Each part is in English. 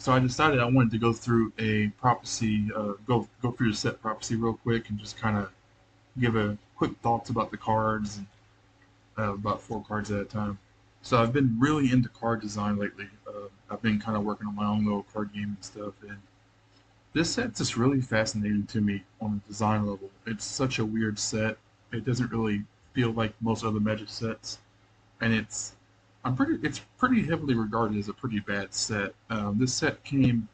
So I decided I wanted to go through a prophecy, go through the set prophecy real quick, and just kind of give a quick thoughts about the cards, and about 4 cards at a time. So I've been really into card design lately. I've been kind of working on my own little card game and stuff, and this set's just really fascinating to me on a design level. It's such a weird set. It doesn't really feel like most other Magic sets, and it's pretty heavily regarded as a pretty bad set. This set came.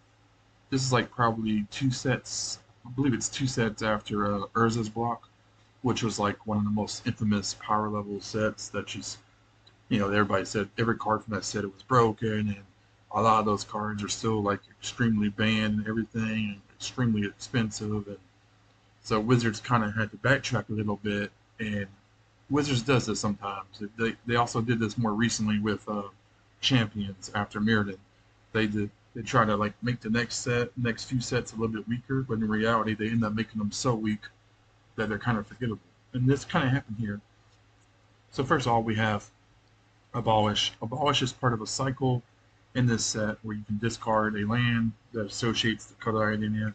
This is like probably 2 sets. I believe it's 2 sets after Urza's block, which was like one of the most infamous power level sets that just, everybody said every card from that set it was broken, and a lot of those cards are still like extremely banned and everything, and extremely expensive, and so Wizards kind of had to backtrack a little bit, and Wizards does this sometimes. They also did this more recently with Champions after Mirrodin. They try to like make the next few sets a little bit weaker, but in reality they end up making them so weak that they're kind of forgettable. And this kind of happened here. So first of all, we have Abolish. Abolish is part of a cycle in this set where you can discard a land that associates the color idea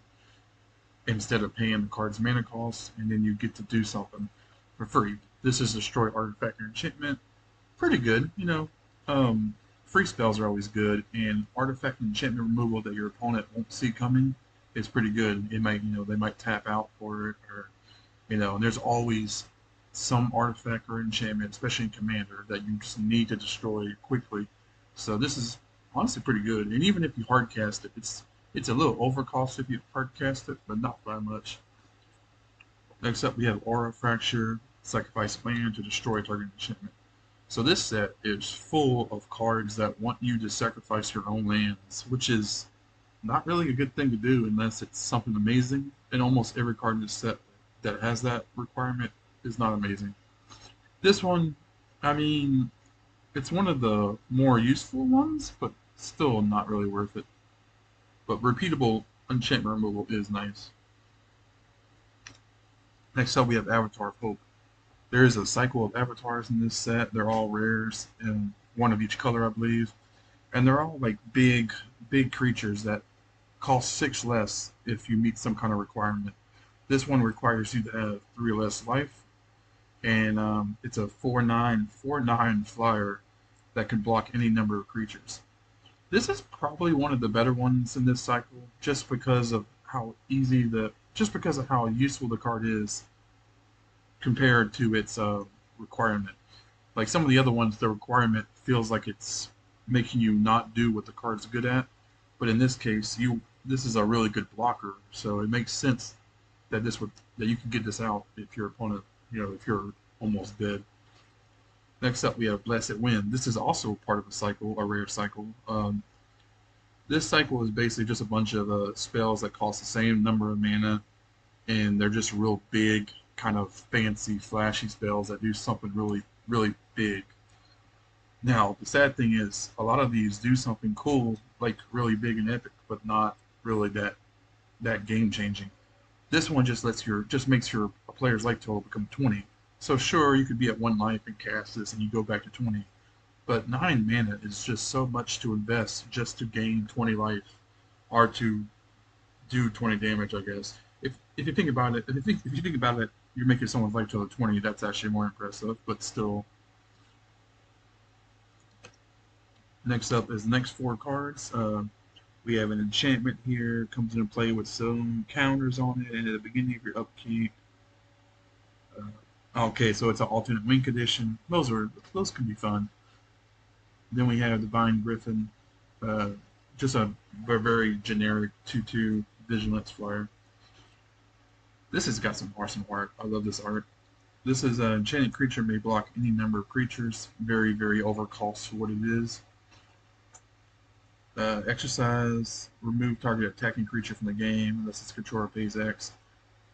instead of paying the card's mana cost, and then you get to do something for free. This is destroy artifact or enchantment. Pretty good, free spells are always good, and artifact and enchantment removal that your opponent won't see coming is pretty good. It might, they might tap out for it, or and there's always some artifact or enchantment, especially in Commander, that you just need to destroy quickly. So this is honestly pretty good. And even if you hardcast it, it's a little overcost if you hardcast it, but not by much. Next up, we have Aura Fracture, sacrifice land to destroy target enchantment. So this set is full of cards that want you to sacrifice your own lands, which is not really a good thing to do unless it's something amazing. And almost every card in this set that has that requirement is not amazing. This one, I mean, it's one of the more useful ones, but still not really worth it. But repeatable enchantment removal is nice. Next up, we have Avatar of Hope. There is a cycle of avatars in this set. They're all rares, and one of each color, I believe. And they're all like big creatures that cost 6 less if you meet some kind of requirement. This one requires you to have 3 less life, and it's a 4/9 flyer that can block any number of creatures. This is probably one of the better ones in this cycle, just because of how useful the card is compared to its requirement. Like some of the other ones, the requirement feels like it's making you not do what the card's good at, but in this case, this is a really good blocker, so it makes sense that you can get this out if your opponent, if you're almost dead. Next up, we have Blessed Wind. This is also part of a cycle, a rare cycle. This cycle is basically just a bunch of spells that cost the same number of mana, and they're just real big, kind of fancy, flashy spells that do something really, really big. Now, the sad thing is, a lot of these do something cool, like really big and epic, but not really that game changing. This one just makes your player's life total become 20. So sure, you could be at 1 life and cast this, and you go back to 20. But 9 mana is just so much to invest just to gain 20 life, or to do 20 damage, I guess. If you think about it, if you think about it, you're making someone's life total 20. That's actually more impressive. But still, next up is the next 4 cards. We have an enchantment here, comes into play with some counters on it, and at the beginning of your upkeep. Okay, so it's an alternate link edition. Those can be fun. Then we have Divine Griffin, uh, just a very generic 2/2 Vigilance flyer. This has got some awesome art. I love this art. This is an enchanted creature may block any number of creatures. Very overcost for what it is. Exercise, remove target attacking creature from the game unless its controller pays X.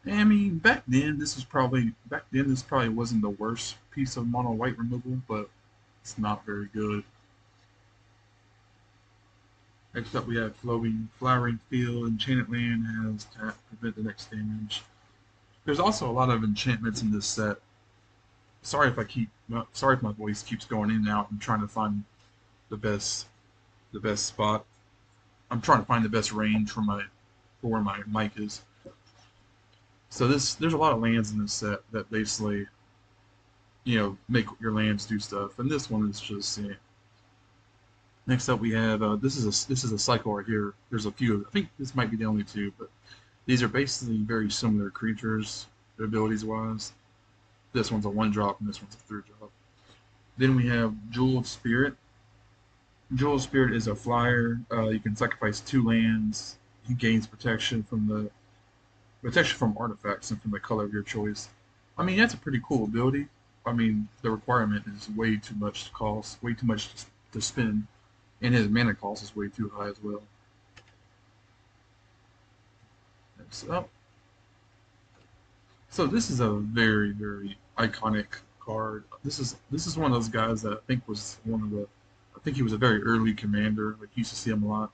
I mean, back then this probably wasn't the worst piece of mono white removal, but it's not very good. Next up, we have Flowering Field. Enchanted land has tap, prevent the next damage. There's also a lot of enchantments in this set. Sorry if my voice keeps going in and out. I'm trying to find the best, the best spot. I'm trying to find the best range for where my mic is. So there's a lot of lands in this set that basically, make your lands do stuff. And this one is just, next up we have this is a cycle right here. There's a few. I think this might be the only two, but these are basically very similar creatures, abilities wise. This one's a 1-drop and this one's a 3-drop. Then we have Jewel of Spirit. Jewel of Spirit is a flyer. You can sacrifice 2 lands. He gains protection from artifacts and from the color of your choice. I mean, that's a pretty cool ability. I mean, the requirement is way too much to cost, way too much to spend, and his mana cost is way too high as well. Next up. So this is a very, very iconic card. This is one of those guys that I think was one of the I think he was a very early commander. Like you used to see him a lot.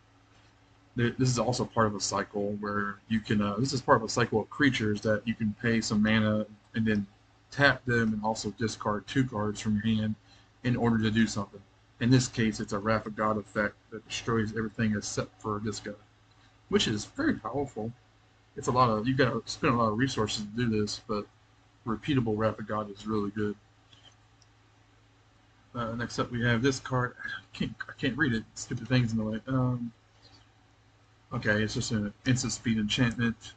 This is also part of a cycle where you can. This is part of a cycle of creatures that you can pay some mana and then tap them and also discard 2 cards from your hand in order to do something. In this case, it's a Wrath of God effect that destroys everything except for this guy, which is very powerful. It's a lot of you got to spend a lot of resources to do this, but repeatable Wrath of God is really good. Next up, we have this card. I can't read it. Stupid things in the way. Okay, it's just an instant speed enchantment.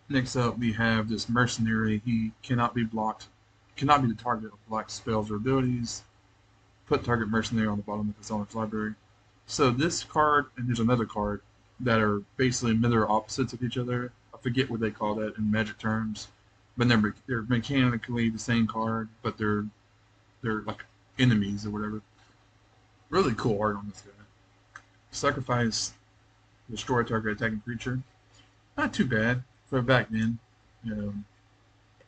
Next up, we have this mercenary. He cannot be blocked, cannot be the target of blocked spells or abilities. Put target mercenary on the bottom of his owner's library. So this card and there's another card that are basically mirror opposites of each other. I forget what they call that in Magic terms, but they're mechanically the same card, but they're like enemies or whatever. Really cool art on this guy. Sacrifice, destroy target attacking creature. Not too bad for back then. You know,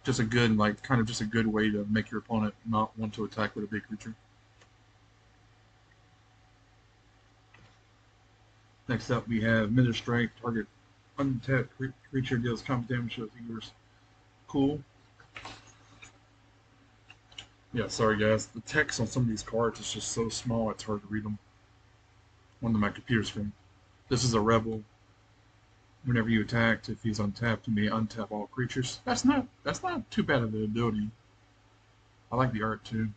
just a good kind of just a good way to make your opponent not want to attack with a big creature. Next up, we have Middle Strike. Target untapped creature deals combat damage to yours. Cool. Yeah, sorry guys. The text on some of these cards is just so small it's hard to read them on my computer screen. This is a rebel. Whenever you attack, if he's untapped, you may untap all creatures. That's not too bad of an ability. I like the art too.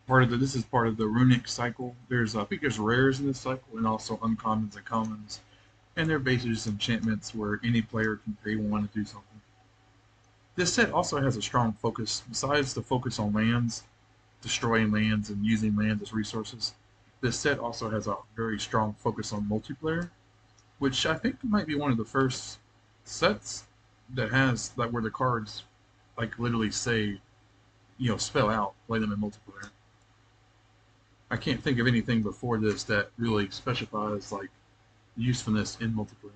This is part of the runic cycle. I think there's rares in this cycle and also uncommons and commons. And they're basically just enchantments where any player can pay 1 to do something. This set also has a strong focus, besides the focus on lands, destroying lands and using lands as resources. This set also has a very strong focus on multiplayer, which I think might be one of the first sets that has like where the cards like literally say, spell out, play them in multiplayer. I can't think of anything before this that really specifies like usefulness in multiplayer.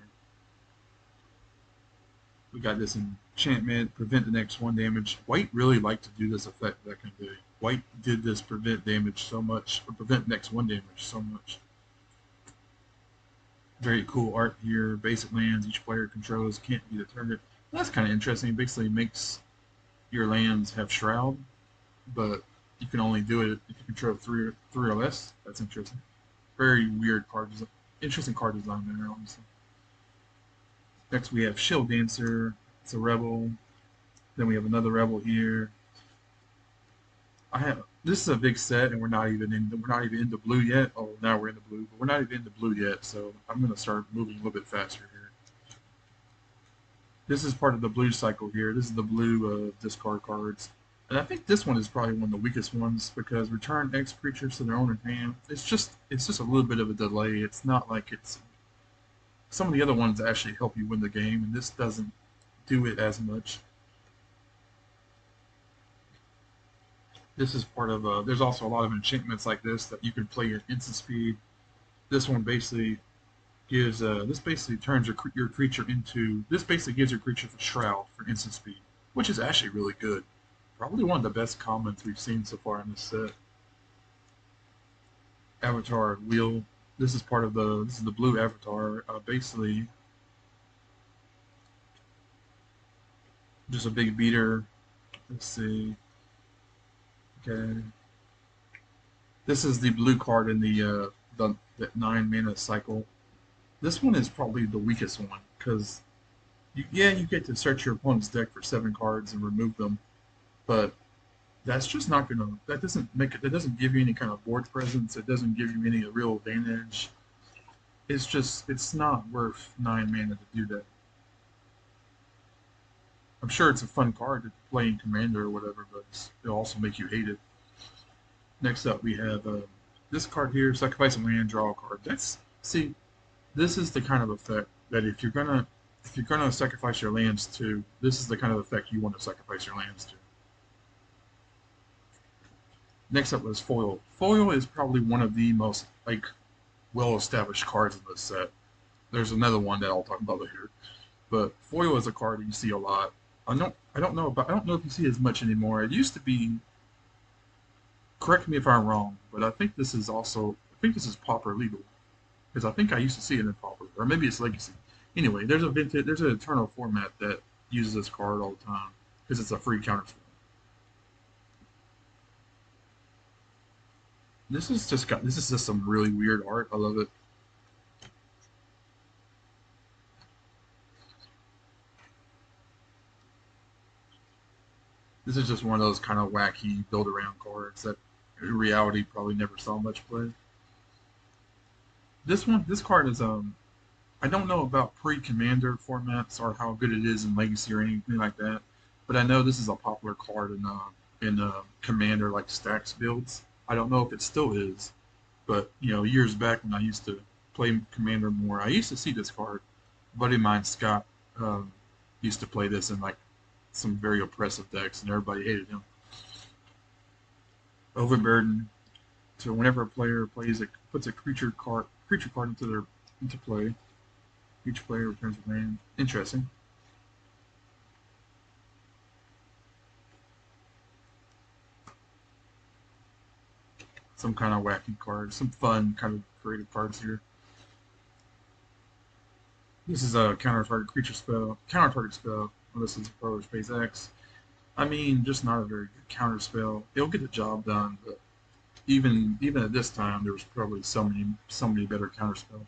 We got this enchantment, prevent the next 1 damage. White really liked to do this effect back in the day. White did this prevent damage so much, or prevent next 1 damage so much. Very cool art here. Basic lands each player controls can't be the target. That's kind of interesting. It basically makes your lands have Shroud, but you can only do it if you control three or less. That's interesting. Very weird card design. Interesting card design there, honestly. Next we have Shield Dancer. It's a rebel. Then we have another rebel here. This is a big set, and we're not even into blue yet. Oh, now we're into blue, but we're not even into blue yet. So I'm gonna start moving a little bit faster here. This is part of the blue cycle here. This is the blue discard cards. And I think this one is probably one of the weakest ones because return X creatures to their owner's hand. It's just a little bit of a delay. It's not like it's some of the other ones actually help you win the game, and this doesn't do it as much. This is part of there's also a lot of enchantments like this that you can play at instant speed. This one basically gives this basically turns your creature into this basically gives your creature a shroud for instant speed, which is actually really good. Probably one of the best commons we've seen so far in this set. Avatar wheel. This is the blue avatar. Basically, just a big beater. Let's see. Okay. This is the blue card in the 9 mana cycle. This one is probably the weakest one because yeah, you get to search your opponent's deck for 7 cards and remove them, but that's just not gonna. That doesn't make it. That doesn't give you any kind of board presence. It doesn't give you any real advantage. It's not worth 9 mana to do that. I'm sure it's a fun card to play in Commander or whatever, but it'll also make you hate it. Next up, we have this card here: sacrifice a land, draw a card. That's see, this is the kind of effect that if you're gonna sacrifice your lands to, this is the kind of effect you want to sacrifice your lands to. Next up was foil. Foil is probably one of the most like well-established cards in this set. There's another one that I'll talk about later, but foil is a card that you see a lot. I don't know if you see it as much anymore. It used to be. Correct me if I'm wrong, but I think this is Pauper legal because I think I used to see it in Pauper, or maybe it's Legacy. Anyway, there's an Eternal format that uses this card all the time because it's a free counter spell. This is just some really weird art. I love it. This is just one of those kind of wacky build around cards that in reality probably never saw much play. This card is I don't know about pre-commander formats or how good it is in Legacy or anything like that, but I know this is a popular card in commander like stacks builds. I don't know if it still is, but years back when I used to play commander more, I used to see this card. A buddy of mine, Scott, um, used to play this in like some very oppressive decks, and everybody hated him. Overburden. So whenever a player puts a creature card into play, each player returns a land. Interesting. Some kind of wacky cards, some fun kind of creative cards here. This is a counter target creature spell. Counter target spell. Well, this is a pro space X. I mean, just not a very good counter spell. It'll get the job done, but even at this time, there was probably so many better counter spells.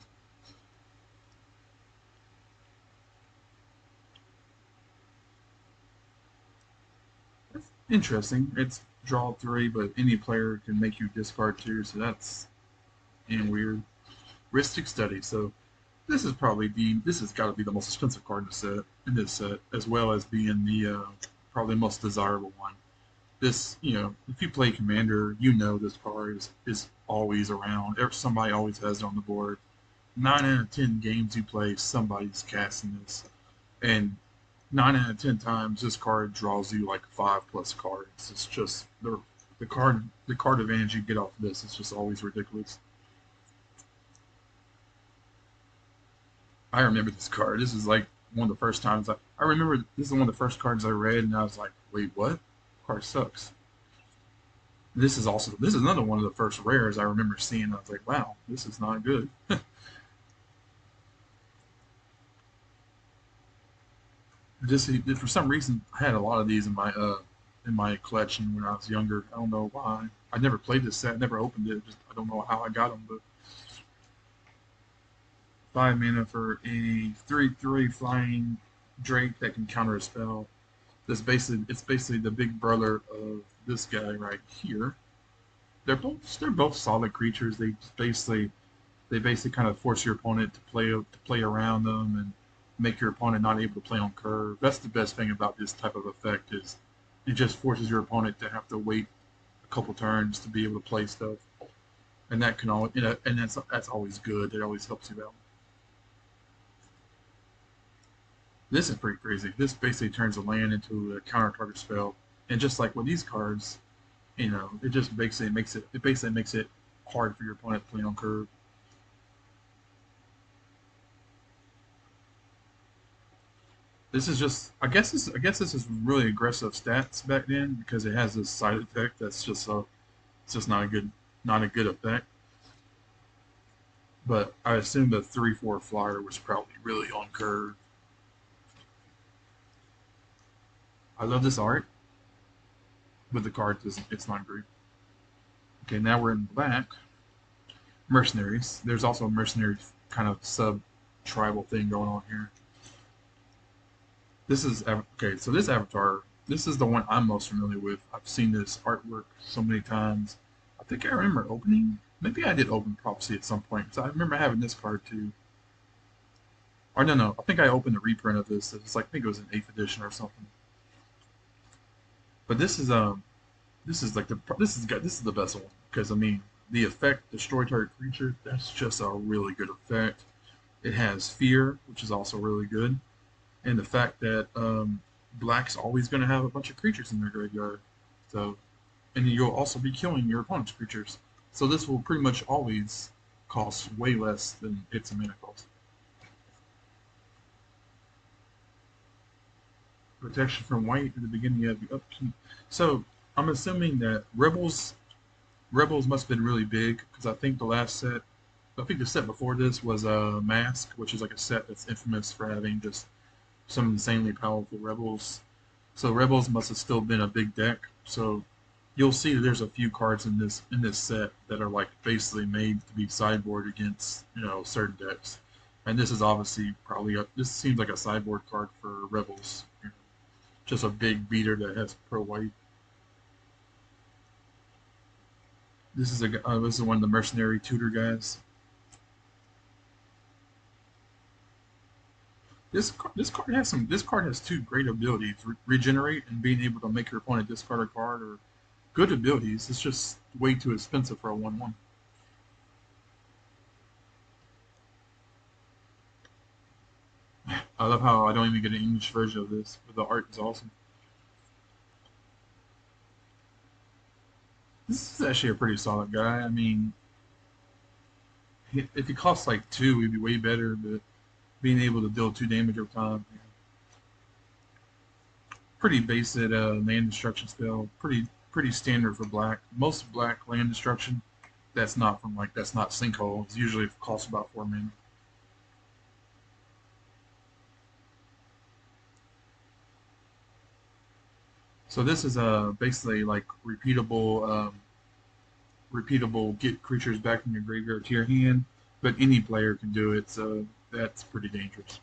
That's interesting. It's draw 3, but any player can make you discard 2, so that's and weird. Ristic Study. So this has got to be the most expensive card in this set, as well as being the probably most desirable one. This, if you play Commander, this card is always around. Somebody always has it on the board. 9 out of 10 games you play, somebody's casting this, and 9 out of 10 times this card draws you like 5 plus cards. It's just the card advantage you get off of this is just always ridiculous. I remember this card. This is like one of the first times I remember this is one of the first cards I read, and I was like, wait, what? Card sucks. This is another one of the first rares I remember seeing. I was like, wow, this is not good. Just for some reason, I had a lot of these in my collection when I was younger. I don't know why. I never played this set, never opened it. Just I don't know how I got them, but 5 mana for a 3/3 flying Drake that can counter a spell. It's basically the big brother of this guy right here. They're both solid creatures. They basically kind of force your opponent to play around them and make your opponent not able to play on curve. That's the best thing about this type of effect is it just forces your opponent to have to wait a couple turns to be able to play stuff, and that can all and that's always good. It always helps you out. This is pretty crazy. This basically turns a land into a counter target spell, and just like with these cards, it just basically makes it hard for your opponent to play on curve. This is just I guess this is really aggressive stats back then because it has this side effect that's just it's just not a good effect. But I assume the 3/4 flyer was probably really on curve. I love this art, but the card doesn't. It's not great. Okay, now we're in black. Mercenaries. There's also a mercenary kind of sub-tribal thing going on here. This is okay. So this avatar, this is the one I'm most familiar with. I've seen this artwork so many times. I think I remember opening. Maybe I did open Prophecy at some point. So I remember having this card too. Or no, I think I opened a reprint of this. It's like I think it was an 8th edition or something. But this is like this is the best one because I mean the effect destroy target creature. That's just a really good effect. It has fear, which is also really good, and the fact that black's always going to have a bunch of creatures in their graveyard. So, and you'll also be killing your opponent's creatures. So this will pretty much always cost way less than its mana cost. Protection from white at the beginning of the upkeep. So I'm assuming that Rebels must have been really big because I think the set before this was a Mask, which is like a set that's infamous for having just some insanely powerful Rebels. So Rebels must have still been a big deck. So you'll see that there's a few cards in this set that are like basically made to be sideboard against certain decks. And this is obviously this seems like a sideboard card for Rebels. Just a big beater that has pro white. This is one of the mercenary tutor guys. This card has two great abilities: regenerate and being able to make your opponent discard a card. Or good abilities. It's just way too expensive for a 1/1. I love how I don't even get an English version of this, but the art is awesome. This is actually a pretty solid guy. I mean, if he costs like two, he'd be way better. But being able to deal 2 damage over time, pretty basic land destruction spell. Pretty standard for black. Most black land destruction that's not sinkhole. It's usually costs about 4 mana. So this is basically like repeatable get creatures back from your graveyard to your hand, but any player can do it. So that's pretty dangerous.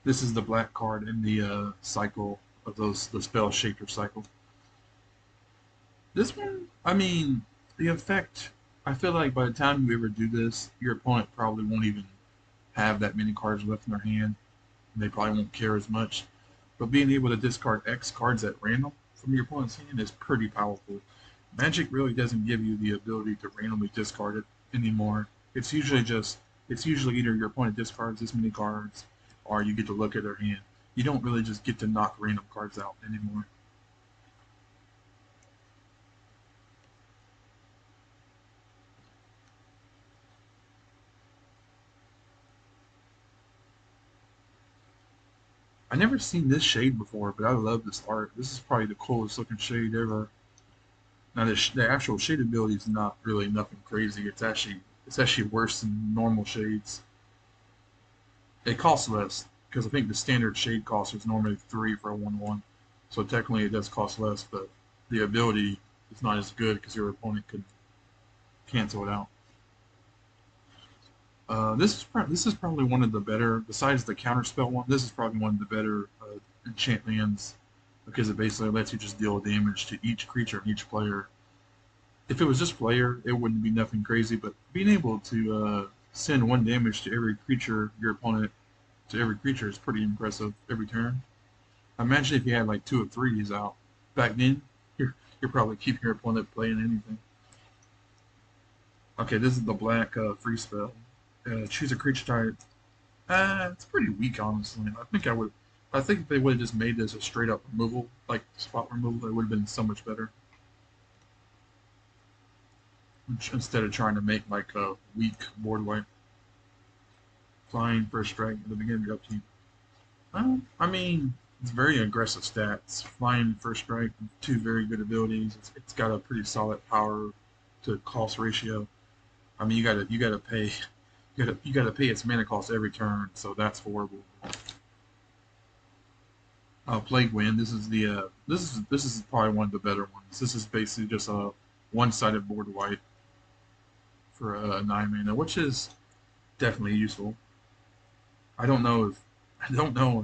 This is the black card in the cycle of the spell shaper cycle. This one, I mean, the effect. I feel like by the time you ever do this, your opponent probably won't even have that many cards left in their hand. They probably won't care as much. But being able to discard X cards at random from your opponent's hand is pretty powerful. Magic really doesn't give you the ability to randomly discard it anymore. It's usually either your opponent discards this many cards or you get to look at their hand. You don't really just get to knock random cards out anymore. I never seen this shade before, but I love this art. This is probably the coolest looking shade ever. Now the actual shade ability is not really nothing crazy. It's actually worse than normal shades. It costs less because I think the standard shade cost is normally 3 for a 1/1, so technically it does cost less, but the ability is not as good because your opponent could cancel it out. This is probably one of the better, besides the counterspell one. This is probably one of the better enchant lands because it basically lets you just deal damage to each creature and each player. If it was just player, it wouldn't be nothing crazy, but being able to send 1 damage to every creature your opponent to every creature is pretty impressive every turn. Imagine if you had like 2 of 3s out back then. You're probably keeping your opponent playing anything. Okay, this is the black free spell. Choose a creature type. It's pretty weak, honestly. I think if they would have just made this a straight up removal, like spot removal, it would have been so much better. Instead of trying to make like a weak board wipe. Flying first strike at the beginning of your upkeep. I mean, it's very aggressive stats. Flying first strike, 2 very good abilities. It's got a pretty solid power to cost ratio. I mean, you gotta pay its mana cost every turn, so that's horrible. Plague Wind. This is probably one of the better ones. This is basically just a one-sided board wipe for a 9 mana, which is definitely useful. I don't know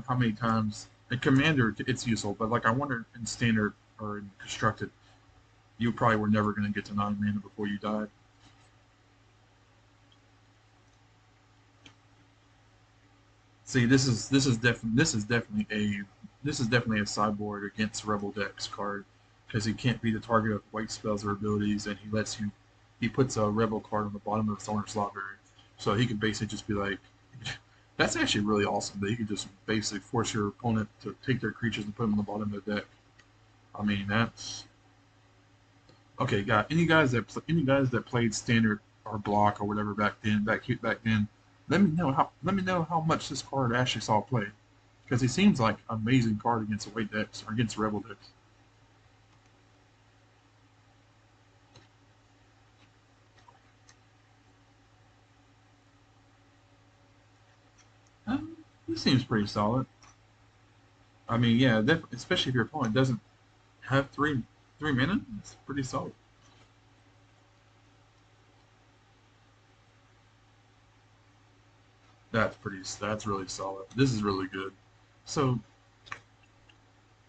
how many times in Commander it's useful, but like I wonder in Standard or in Constructed, you probably were never going to get to 9 mana before you died. See, this is definitely a sideboard against Rebel Dex card because he can't be the target of white spells or abilities, and he puts a Rebel card on the bottom of his owner's library, so he could basically just be like, that's actually really awesome that you can just basically force your opponent to take their creatures and put them on the bottom of the deck. I mean, that's okay. Got any guys that played standard or block or whatever back then. Let me know how much this card actually saw play because he seems like an amazing card against the white decks or against the rebel decks. He seems pretty solid. I mean, yeah, especially if your opponent doesn't have three mana, it's pretty solid. That's really solid. This is really good. So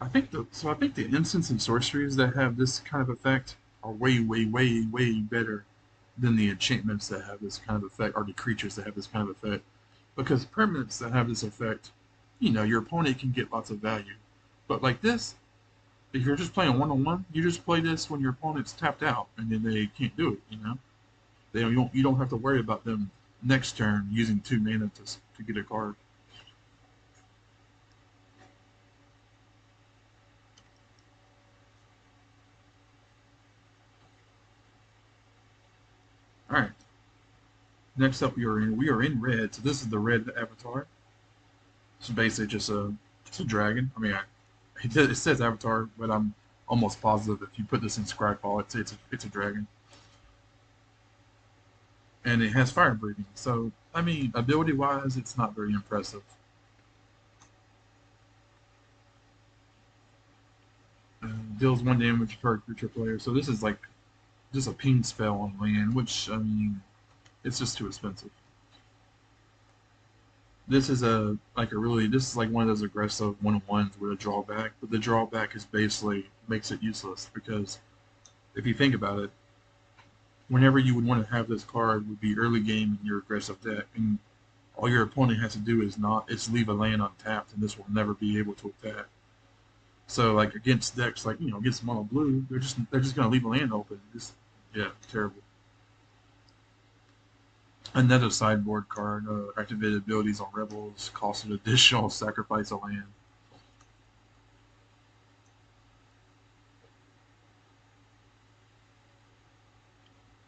I think the instants and sorceries that have this kind of effect are way better than the enchantments that have this kind of effect, or the creatures that have this kind of effect. Because permanents that have this effect, your opponent can get lots of value. But like this, if you're just playing one on one, you just play this when your opponent's tapped out, and then they can't do it. You don't have to worry about them next turn using 2 mana to get a card. All right. Next up, we are in red. So this is the red avatar. It's basically just a dragon. I mean, it says avatar, but I'm almost positive if you put this in Scryfall, it's a dragon, and it has fire breathing. So I mean, ability wise, it's not very impressive. Deals 1 damage per creature player. So this is like just a ping spell on land, which I mean, it's just too expensive. This is like one of those aggressive 1/1s with a drawback, but the drawback is basically makes it useless because if you think about it, whenever you would want to have this card would be early game in your aggressive deck, and all your opponent has to do is leave a land untapped, and this will never be able to attack. So like against decks like against mono blue, they're just gonna leave a land open. Just yeah, terrible. Another sideboard card, activated abilities on rebels, cost an additional sacrifice a land.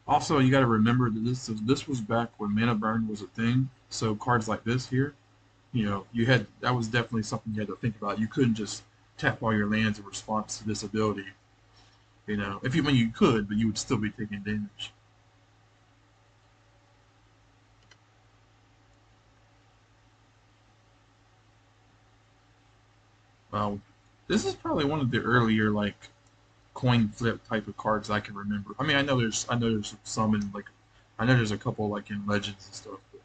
Also, you got to remember that this was back when mana burn was a thing. So cards like this here, you had that was definitely something you had to think about. You couldn't just tap all your lands in response to this ability. If you when you could, but you would still be taking damage. Well, this is probably one of the earlier like coin flip type of cards I can remember. I mean, I know there's some in like I know there's a couple like in Legends and stuff. But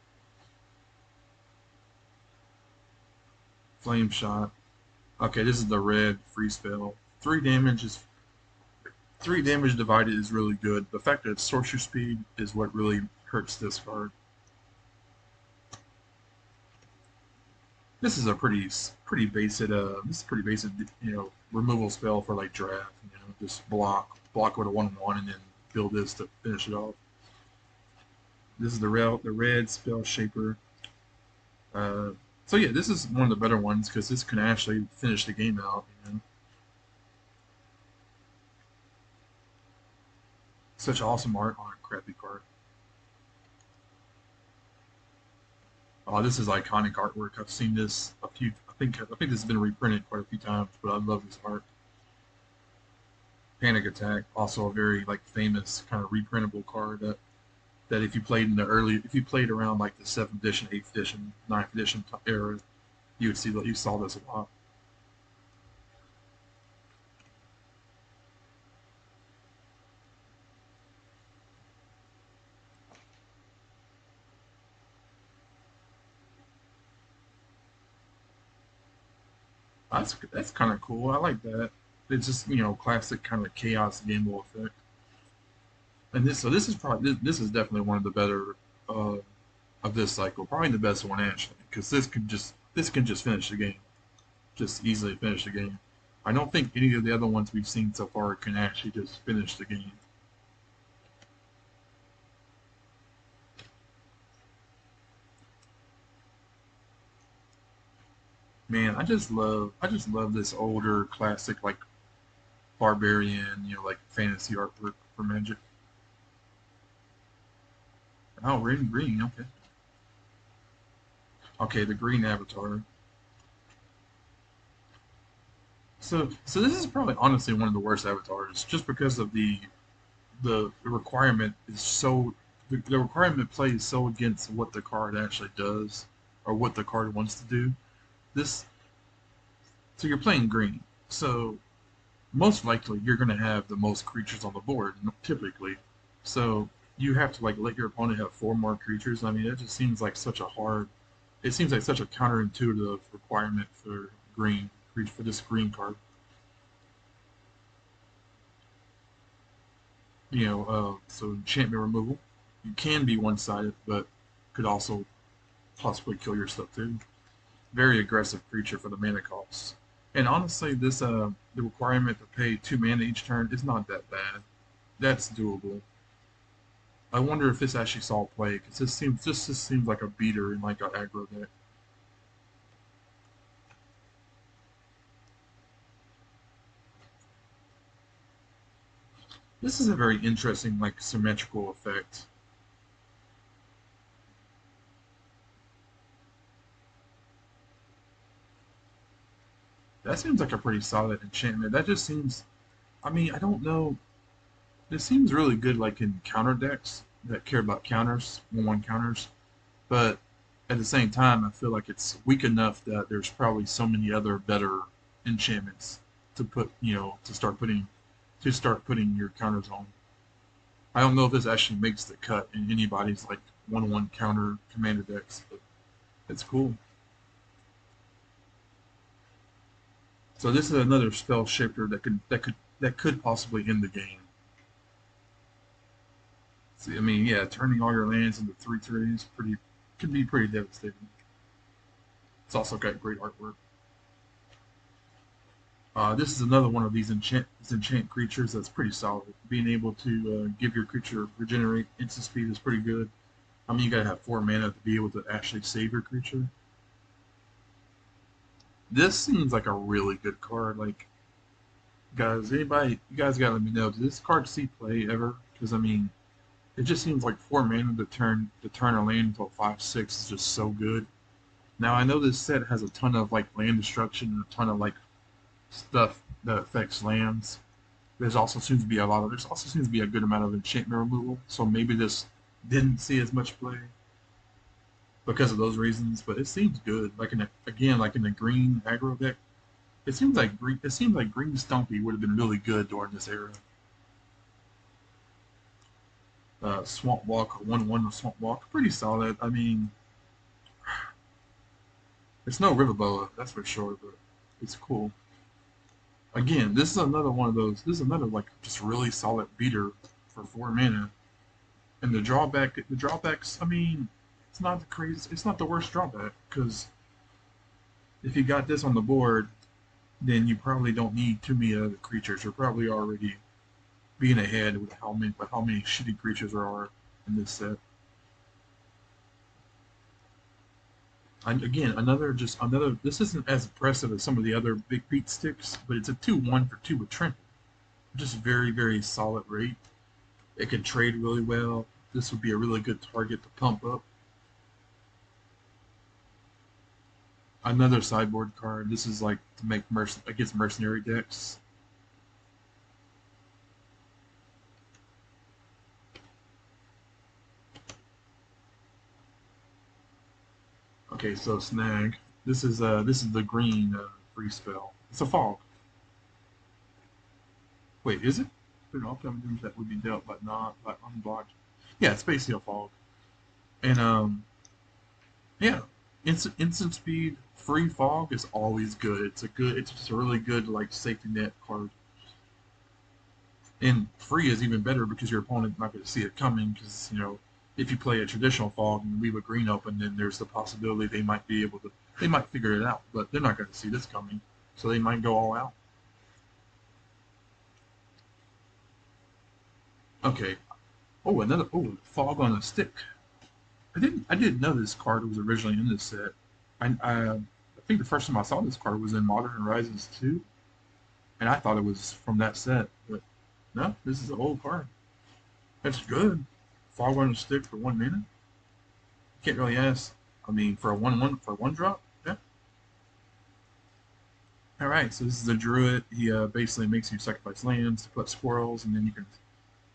Flame Shot. Okay, this is the red free spell. 3 damage is 3 damage divided is really good. The fact that it's sorcery speed is what really hurts this card. This is a pretty basic removal spell for like draft. Just block with a 1/1 and then build this to finish it off. This is the red spell shaper. Uh, so yeah, this is one of the better ones because this can actually finish the game out. Such awesome art on a crappy card. Oh, this is iconic artwork. I've seen this a few. I think this has been reprinted quite a few times, but I love this art. Panic Attack, also a very like famous kind of reprintable card that if you played around like the 7th edition, 8th edition, 9th edition era, you saw this a lot. That's kind of cool. I like that. It's just classic kind of chaos gamble effect. And this is probably this is definitely one of the better uh, of this cycle. Probably the best one actually, because this can just finish the game, just easily finish the game. I don't think any of the other ones we've seen so far can actually just finish the game. Man, I just love this older classic like barbarian, like fantasy artwork for Magic. Oh, red and green. Okay, okay, the green avatar. So this is probably honestly one of the worst avatars, just because of the requirement is so the requirement plays so against what the card actually does or what the card wants to do. This so you're playing green, so most likely you're going to have the most creatures on the board typically. So you have to like let your opponent have four more creatures. I mean, it just seems like such a hard. It seems like such a counterintuitive requirement for green for this green card. So enchantment removal. You can be one-sided, but could also possibly kill your stuff too. Very aggressive creature for the mana cost. And honestly, this the requirement to pay 2 mana each turn is not that bad. That's doable. I wonder if this actually saw play because this seems like a beater in like an aggro deck. This is a very interesting like symmetrical effect. That seems like a pretty solid enchantment. That just seems. I mean, I don't know. This seems really good like in counter decks that care about counters, 1/1 counters. But at the same time, I feel like it's weak enough that there's probably so many other better enchantments to put, to start putting your counters on. I don't know if this actually makes the cut in anybody's like 1/1 counter commander decks, but it's cool. So this is another spell shifter that could possibly end the game. See, I mean, yeah, turning all your lands into 3/3s pretty can be pretty devastating. It's also got great artwork. This is another one of these enchant creatures that's pretty solid. Being able to give your creature regenerate instant speed is pretty good. I mean, you gotta have 4 mana to be able to actually save your creature. This seems like a really good card. Like, guys, you guys gotta let me know. Does this card see play ever? Because I mean, it just seems like 4 mana to turn a land into a 5/6 is just so good. Now I know this set has a ton of like land destruction and a ton of like stuff that affects lands. There's also seems to be a good amount of enchantment removal. So maybe this didn't see as much play because of those reasons, but it seems good. Like again, like in the green aggro deck, it seems like green Stumpy would have been really good during this era. Swamp Walk, 1/1 Swamp Walk, pretty solid. I mean, it's no Riverboa, that's for sure, but it's cool. Again, this is another one of those. This is another like just really solid beater for 4 mana. And the drawbacks. I mean, it's not the crazy. It's not the worst drawback because if you got this on the board, then you probably don't need too many other creatures. You're probably already being ahead with how many shitty creatures there are in this set. And again, another. This isn't as impressive as some of the other big beat sticks, but it's a 2/1 for 2 with Trample. Just very solid rate. It can trade really well. This would be a really good target to pump up. Another sideboard card. This is like to make against mercenary decks. Okay, so snag. This is the green free spell. It's a fog. Wait, is it? Put all damage that would be dealt but not by unblocked. Yeah, it's basically a fog. And yeah, instant speed, free fog is always good. It's just a really good like safety net card. And free is even better because your opponent not going to see it coming. Because if you play a traditional fog and leave a green open, then there's the possibility they might figure it out, but they're not going to see this coming, so they might go all out. Okay. Oh, another fog on a stick. I didn't know this card was originally in this set. I think the first time I saw this card was in Modern Horizons 2, and I thought it was from that set, but no, this is an old card. That's good. Fog on a stick for 1 minute. Can't really ask. I mean, for a one drop, yeah. All right, so this is a druid. He basically makes you sacrifice lands to put squirrels, and then you can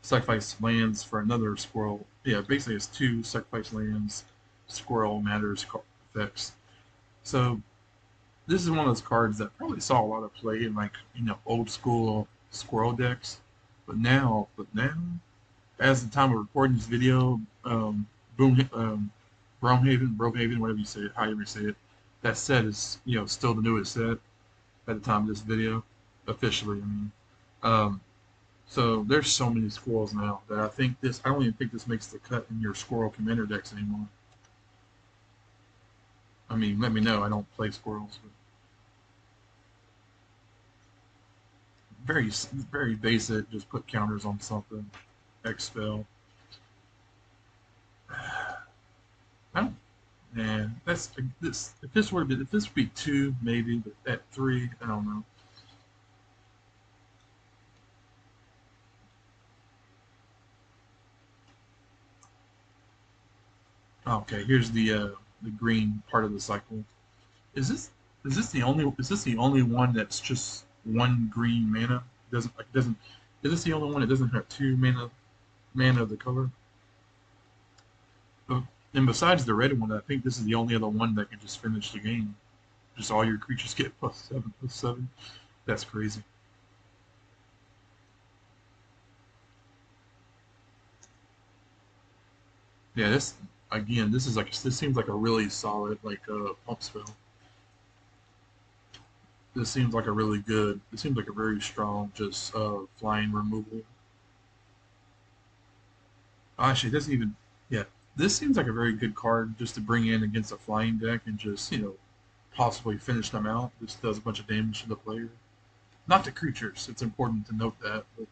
sacrifice lands for another squirrel. Yeah, basically it's two sacrifice lands, squirrel matters effects. So this is one of those cards that probably saw a lot of play in like old school squirrel decks, but now, as the time of recording this video, Boom, Broomhaven, whatever you say it, however you say it, that set is still the newest set at the time of this video, officially. I mean, um, so there's so many squirrels now that I don't even think this makes the cut in your squirrel commander decks anymore. I mean, let me know. I don't play squirrels, but very basic. Just put counters on something. Expel. I don't. Man, that's this. If this would be two, maybe, but at three, I don't know. Okay, here's the green part of the cycle. Is this is this the only one that's just one green mana? Doesn't is this the only one that doesn't have two mana of the color? Oh, and besides the red one, I think this is the only other one that can just finish the game. Just all your creatures get +7/+7. That's crazy. Yeah, this again, this seems like a really solid like pump spell. This seems like a really good. This seems like a very strong just flying removal. Actually, it doesn't even. Yeah, this seems like a very good card just to bring in against a flying deck and just possibly finish them out. This does a bunch of damage to the player, not to creatures. It's important to note that. But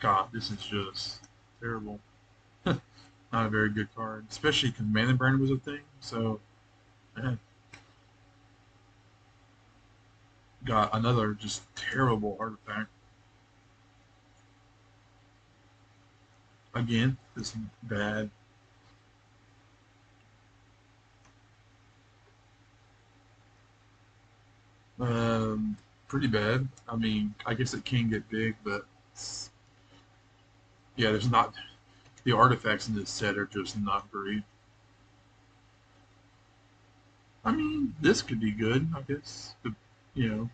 God, this is just terrible. Not a very good card, especially because Mana Burn was a thing. So, eh, got another just terrible artifact. Again, this is bad. Pretty bad. I mean, I guess it can get big, but yeah, there's not the artifacts in this set are just not great. I mean, this could be good, I guess. But, you know,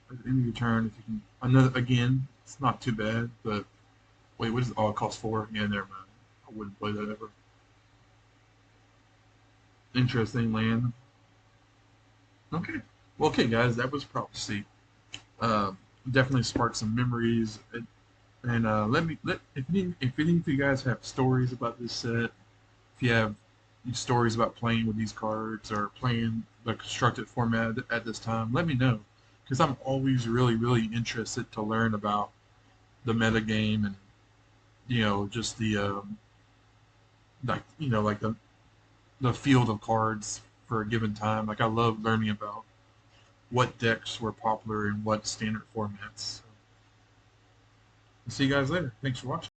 at the end of your turn, if you can another again, it's not too bad. But wait, what is it? Oh, it costs four. Yeah, never mind. I wouldn't play that ever. Interesting land. Okay. Well, okay, guys, that was Prophecy. Um, Definitely sparked some memories. And let if any of you guys have stories about this set, if you have stories about playing with these cards or playing the constructed format at this time, let me know because I'm always really interested to learn about the meta game and just the like the field of cards for a given time. Like I love learning about what decks were popular in what standard formats. So, see you guys later. Thanks for watching.